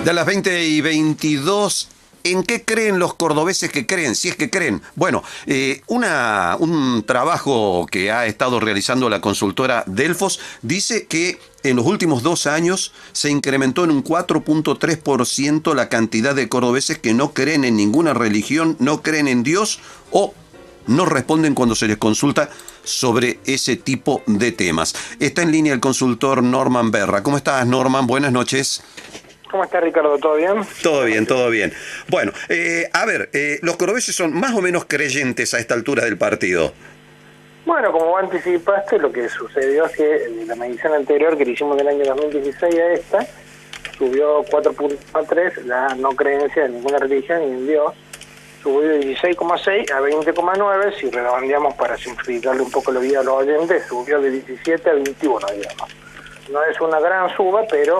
De las 20:22, ¿en qué creen los cordobeses que creen? Si es que creen. Bueno, un trabajo que ha estado realizando la consultora Delfos dice que en los últimos 2 años se incrementó en un 4.3% la cantidad de cordobeses que no creen en ninguna religión, no creen en Dios o no responden cuando se les consulta sobre ese tipo de temas. Está en línea el consultor Norman Berra. ¿Cómo estás, Norman? Buenas noches. ¿Cómo está, Ricardo? ¿Todo bien? Todo bien, todo bien. Bueno, los cordobeses son más o menos creyentes a esta altura del partido. Bueno, como anticipaste, lo que sucedió es que de la medición anterior que le hicimos del año 2016 a esta, subió 4.3 la no creencia en ninguna religión ni en Dios, subió de 16,6 a 20,9, si redondeamos para simplificarle un poco la vida a los oyentes, subió de 17 a 21, digamos. No es una gran suba, pero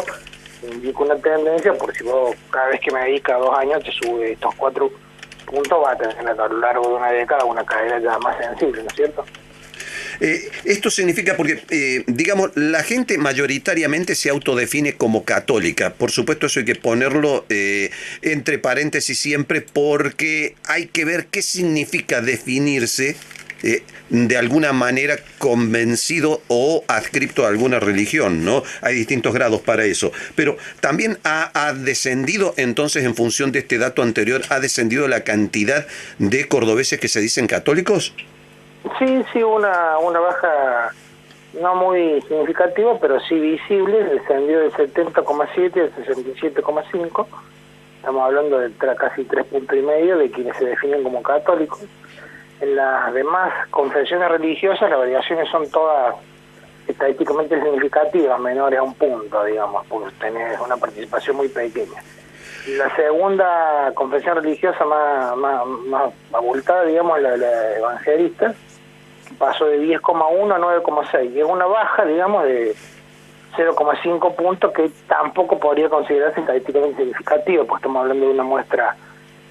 indica una tendencia, por si vos cada vez que me dedicas 2 años te sube estos 4 puntos, va a tener a lo largo de una década una caída ya más sensible, ¿no es cierto? Esto significa porque, digamos, la gente mayoritariamente se autodefine como católica. Por supuesto, eso hay que ponerlo entre paréntesis siempre, porque hay que ver qué significa definirse de alguna manera convencido o adscripto a alguna religión, ¿no? Hay distintos grados para eso. Pero también ha descendido, entonces, en función de este dato anterior, ha descendido la cantidad de cordobeses que se dicen católicos. Sí, una baja no muy significativa, pero sí visible, descendió del 70,7 al 67,5. Estamos hablando de casi 3,5 puntos de quienes se definen como católicos. En las demás confesiones religiosas las variaciones son todas estadísticamente significativas, menores a 1 punto, digamos, porque tenés una participación muy pequeña. La segunda confesión religiosa más abultada, digamos, la evangelista, pasó de 10,1 a 9,6, y es una baja, digamos, de 0,5 puntos que tampoco podría considerarse estadísticamente significativo, porque estamos hablando de una muestra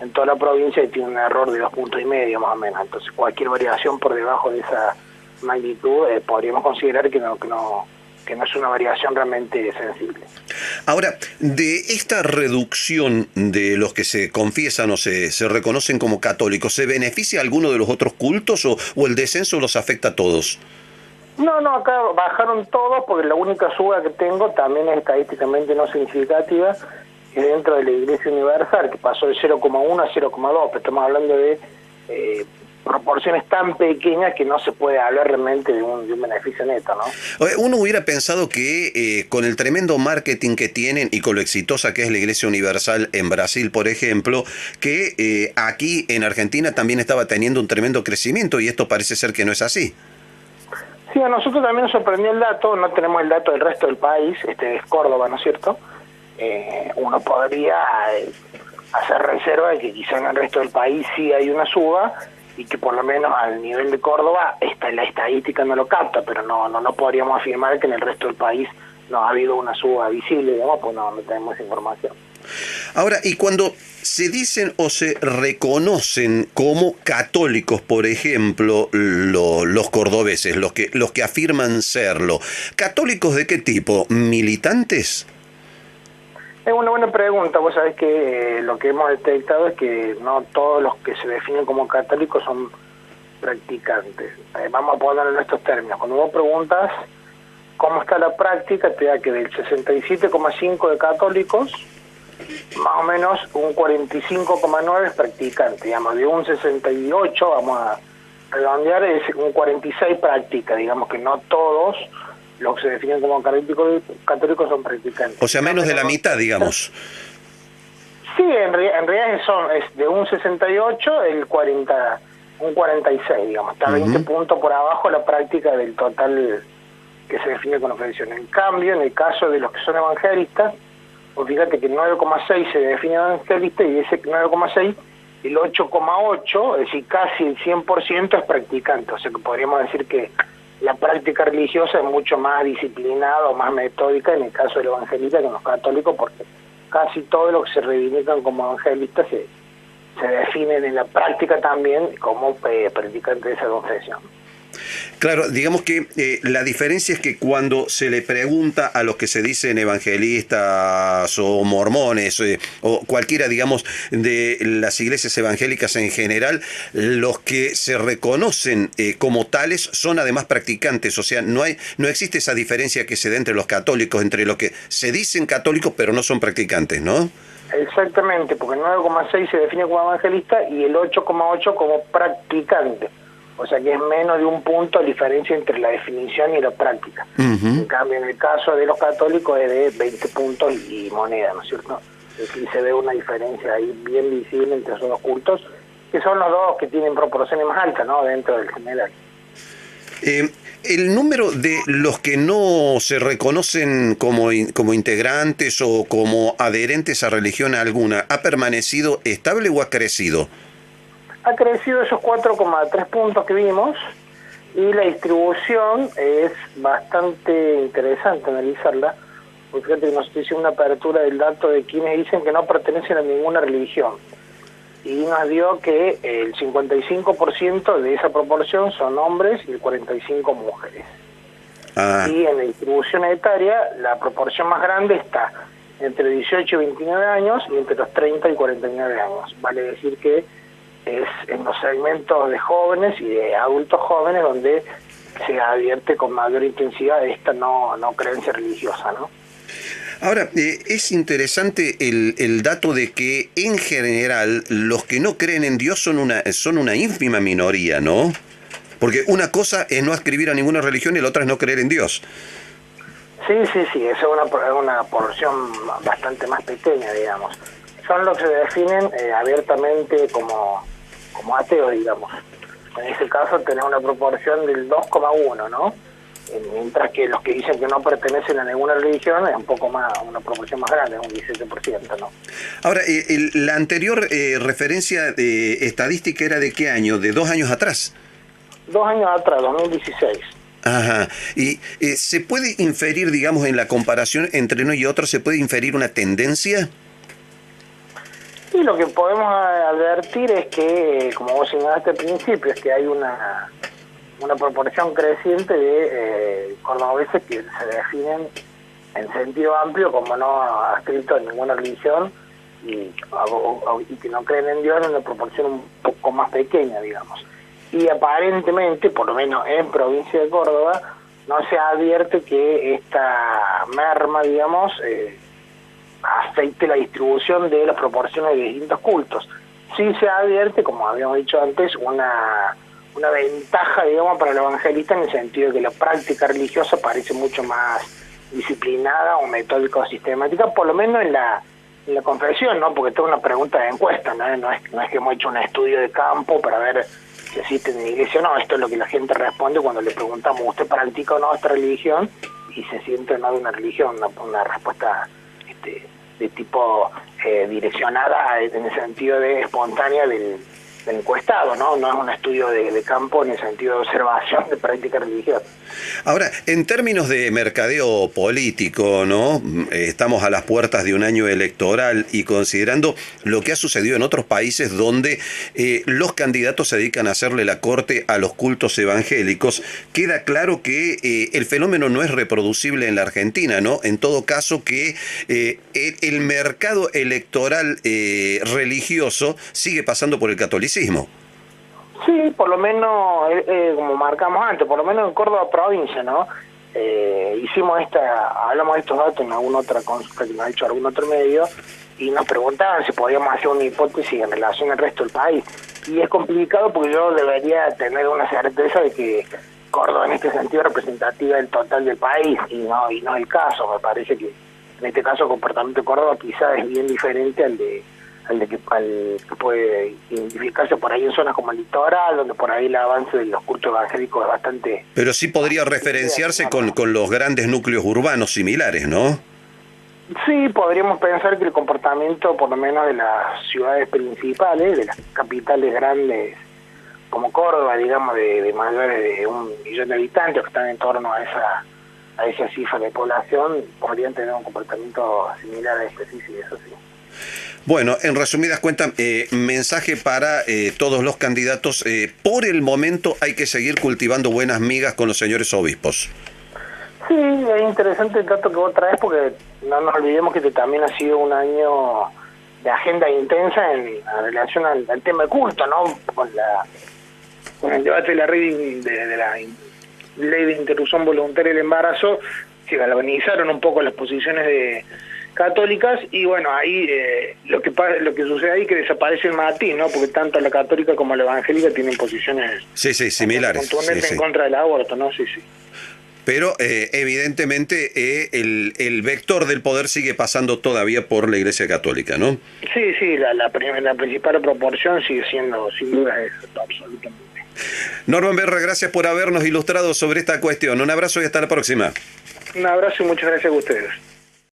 en toda la provincia y tiene un error de 2,5 puntos más o menos. Entonces cualquier variación por debajo de esa magnitud podríamos considerar que no es una variación realmente sensible. Ahora, de esta reducción de los que se confiesan o se reconocen como católicos, ¿se beneficia alguno de los otros cultos o el descenso los afecta a todos? No, acá bajaron todos, porque la única suba que tengo también es estadísticamente no significativa, que dentro de la Iglesia Universal, que pasó de 0,1 a 0,2, pero estamos hablando de proporciones tan pequeñas que no se puede hablar realmente de un beneficio neto, ¿no? Uno hubiera pensado que con el tremendo marketing que tienen y con lo exitosa que es la Iglesia Universal en Brasil, por ejemplo, que aquí en Argentina también estaba teniendo un tremendo crecimiento, y esto parece ser que no es así. Sí, a nosotros también nos sorprendió el dato, no tenemos el dato del resto del país, es Córdoba, ¿no es cierto? Uno podría hacer reserva de que quizá en el resto del país sí hay una suba, y que por lo menos al nivel de Córdoba la estadística no lo capta, pero no podríamos afirmar que en el resto del país no ha habido una suba visible, digamos, pues no tenemos esa información. Ahora, y cuando se dicen o se reconocen como católicos, por ejemplo, los cordobeses, los que afirman serlo, ¿católicos de qué tipo? ¿Militantes? Es una buena pregunta. Vos sabés que lo que hemos detectado es que no todos los que se definen como católicos son practicantes. Vamos a ponerlo en estos términos. Cuando vos preguntas cómo está la práctica, te da que del 67,5 de católicos, más o menos un 45,9 es practicante. Digamos, de un 68, vamos a redondear, es un 46 práctica. Digamos que no todos los que se definen como católicos son practicantes. O sea, menos de la mitad, digamos. Sí, en realidad es de un 68, un 46, digamos. Está 20 puntos por abajo la práctica del total que se define con confesión. En cambio, en el caso de los que son evangelistas, pues fíjate que el 9,6 se define evangelista, y ese 9,6, el 8,8, es decir, casi el 100% es practicante. O sea que podríamos decir que la práctica religiosa es mucho más disciplinada o más metódica en el caso del evangelista que en los católicos, porque casi todos los que se reivindican como evangelistas se definen en la práctica también como practicantes de esa confesión. Claro, digamos que la diferencia es que cuando se le pregunta a los que se dicen evangelistas o mormones o cualquiera, digamos, de las iglesias evangélicas en general, los que se reconocen como tales son además practicantes, o sea, no existe esa diferencia que se da entre los católicos, entre los que se dicen católicos pero no son practicantes, ¿no? Exactamente, porque el 9,6 se define como evangelista y el 8,8 como practicante. O sea que es menos de un punto de diferencia entre la definición y la práctica. En cambio, en el caso de los católicos es de 20 puntos y moneda, ¿no es cierto? Y se ve una diferencia ahí bien visible entre esos dos cultos, que son los dos que tienen proporciones más altas, ¿no?, dentro del general. El número de los que no se reconocen como integrantes o como adherentes a religión alguna, ¿ha permanecido estable o ha crecido? Ha crecido esos 4,3 puntos que vimos y la distribución es bastante interesante analizarla, porque fíjate que nos dice una apertura del dato de quienes dicen que no pertenecen a ninguna religión. Y nos dio que el 55% de esa proporción son hombres y el 45% mujeres. Y en la distribución etaria, la proporción más grande está entre 18 y 29 años y entre los 30 y 49 años. Vale decir que es en los segmentos de jóvenes y de adultos jóvenes donde se advierte con mayor intensidad esta no creencia religiosa, ¿no? Ahora, es interesante el dato de que en general los que no creen en Dios son una ínfima minoría, ¿no? Porque una cosa es no adscribir a ninguna religión y la otra es no creer en Dios. Sí, esa es una porción bastante más pequeña, digamos. Son los que se definen abiertamente como ateos, digamos. En ese caso tenés una proporción del 2,1, ¿no? Mientras que los que dicen que no pertenecen a ninguna religión es un poco más, una proporción más grande, un 17%, ¿no? Ahora, la anterior referencia estadística era ¿de qué año? ¿De 2 años atrás? 2 años atrás, 2016. Ajá. ¿Y se puede inferir, digamos, en la comparación entre uno y otro, se puede inferir una tendencia? Y lo que podemos advertir es que, como vos señalaste al principio, es que hay una proporción creciente de cordobeses que se definen en sentido amplio como no adscritos a ninguna religión y que no creen en Dios en una proporción un poco más pequeña, digamos. Y aparentemente, por lo menos en provincia de Córdoba, no se advierte que esta merma, digamos, afecte la distribución de las proporciones de distintos cultos. Sí se advierte, como habíamos dicho antes, una ventaja, digamos, para el evangelista en el sentido de que la práctica religiosa parece mucho más disciplinada o metódica o sistemática, por lo menos en la confesión, ¿no? Porque esto es una pregunta de encuesta, ¿no? No es que hemos hecho un estudio de campo para ver si existe en la iglesia o no. Esto es lo que la gente responde cuando le preguntamos, ¿usted practica o no esta religión? Y se siente no de una religión, una respuesta de tipo direccionada en el sentido de espontánea del encuestado, ¿no? No es un estudio de campo en el sentido de observación de práctica religiosa. Ahora, en términos de mercadeo político, ¿no? Estamos a las puertas de un año electoral y considerando lo que ha sucedido en otros países donde los candidatos se dedican a hacerle la corte a los cultos evangélicos, queda claro que el fenómeno no es reproducible en la Argentina, ¿no? En todo caso que el mercado electoral religioso sigue pasando por el catolicismo. Sí, por lo menos, como marcamos antes, por lo menos en Córdoba provincia, ¿no? Hablamos de estos datos en alguna otra consulta que nos ha hecho algún otro medio, y nos preguntaban si podíamos hacer una hipótesis en relación al resto del país. Y es complicado porque yo debería tener una certeza de que Córdoba en este sentido es representativa del total del país, y no el caso. Me parece que en este caso el comportamiento de Córdoba quizás es bien diferente al que puede identificarse por ahí en zonas como el litoral, donde por ahí el avance de los cultos evangélicos es bastante... Pero sí podría referenciarse con los grandes núcleos urbanos similares, ¿no? Sí, podríamos pensar que el comportamiento, por lo menos de las ciudades principales, de las capitales grandes, como Córdoba, digamos, de mayores de 1 millón de habitantes, que están en torno a esa cifra de población, podrían tener un comportamiento similar a este, sí, eso sí. Bueno, en resumidas cuentas, mensaje para todos los candidatos. Por el momento hay que seguir cultivando buenas migas con los señores obispos. Sí, es interesante el dato que vos traes porque no nos olvidemos que este también ha sido un año de agenda intensa en relación al tema de culto, ¿no? Con el debate de la ley de interrupción voluntaria del embarazo, se galvanizaron un poco las posiciones católicas y bueno, ahí lo que sucede ahí es que desaparece el matiz, ¿no? Porque tanto la católica como la evangélica tienen posiciones similares, contundentes en contra del aborto, ¿no? Sí. Pero evidentemente el vector del poder sigue pasando todavía por la Iglesia Católica, ¿no? Sí, la principal proporción sigue siendo, sin duda, eso, absolutamente. Norman Berra, gracias por habernos ilustrado sobre esta cuestión. Un abrazo y hasta la próxima. Un abrazo y muchas gracias a ustedes.